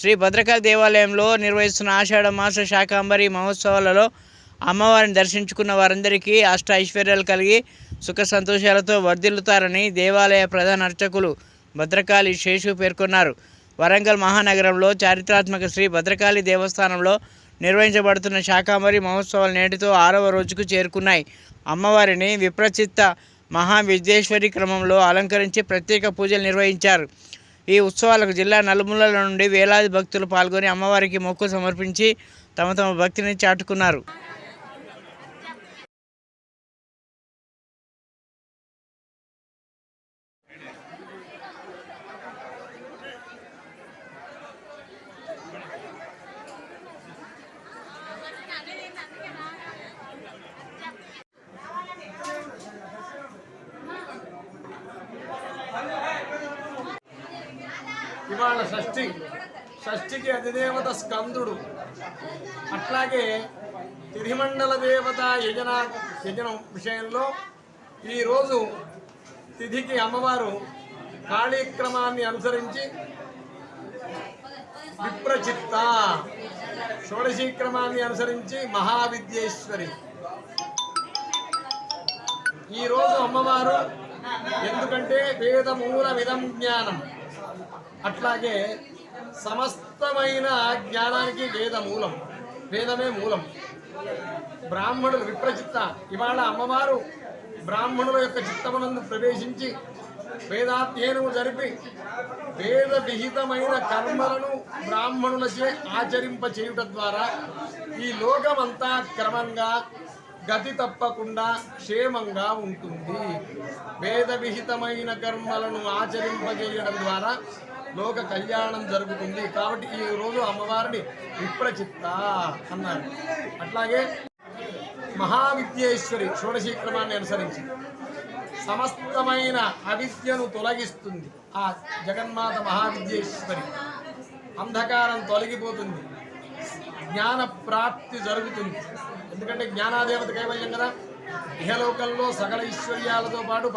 శ్రీ భద్రకాళి దేవాలయంలో నిర్వహిస్తున్న ఆషాఢ మాస శాకాంబరి మహోత్సవాలలో అమ్మవారిని దర్శించుకున్న వారందరికీ అష్ట ఐశ్వర్యాలు కలిగి సుఖ సంతోషాలతో వర్ధిల్లుతారని దేవాలయ ప్రధాన అర్చకులు భద్రకాళి శేషు పేర్కొన్నారు. వరంగల్ మహానగరంలో చారిత్రాత్మక శ్రీ భద్రకాళి దేవస్థానంలో నిర్వహించబడుతున్న శాకాంబరి మహోత్సవాలు నేటితో 6వ రోజుకు చేరుకున్నాయి. అమ్మవారిని విప్రచిత్త మహావిద్యేశ్వరి క్రమంలో అలంకరించి ప్రత్యేక పూజలు నిర్వహించారు. ఈ ఉత్సవాలకు జిల్లా నలుమూలల నుండి వేలాది భక్తులు పాల్గొని అమ్మవారికి మొక్కు సమర్పించి తమ భక్తిని చాటుకున్నారు. ఇవాళ షష్ఠికి అధిదేవత స్కందుడు. అట్లాగే తిథిమండల దేవత యజనం విషయంలో ఈరోజు తిథికి అమ్మవారు కాళీక్రమాన్ని అనుసరించి విప్రచిత్త, షోడశీ క్రమాన్ని అనుసరించి మహావిద్యేశ్వరి. ఈరోజు అమ్మవారు ఎందుకంటే వేదమూల విధం జ్ఞానం, అట్లాగే సమస్తమైన జ్ఞానానికి వేదమే మూలం. బ్రాహ్మణులు విప్రచిత్త. ఇవాళ అమ్మవారు బ్రాహ్మణుల యొక్క చిత్తమునందు ప్రవేశించి వేదాధ్యయనము జరిపి వేద విహితమైన కర్మలను బ్రాహ్మణులచే ఆచరింప చేయుట ద్వారా ఈ లోకమంతా క్రమంగా గతి తప్పకుండా క్షేమంగా ఉంటుంది. వేద విహితమైన కర్మలను ఆచరింపజేయడం ద్వారా లోక కళ్యాణం జరుగుతుంది. కాబట్టి ఈరోజు అమ్మవారిని విప్రచిత్త అన్నారు. అట్లాగే మహావిద్యేశ్వరి షోడశీ క్రమాన్ని అనుసరించి సమస్తమైన అవిద్యను తొలగిస్తుంది. ఆ జగన్మాత మహావిద్యేశ్వరి అంధకారం తొలగిపోతుంది, జ్ఞాన ప్రాప్తి జరుగుతుంది. ఎందుకంటే జ్ఞానాదేవత కైవల్యం కదా. ఇహలోకంలో సకల ఐశ్వర్యాలతో పాటు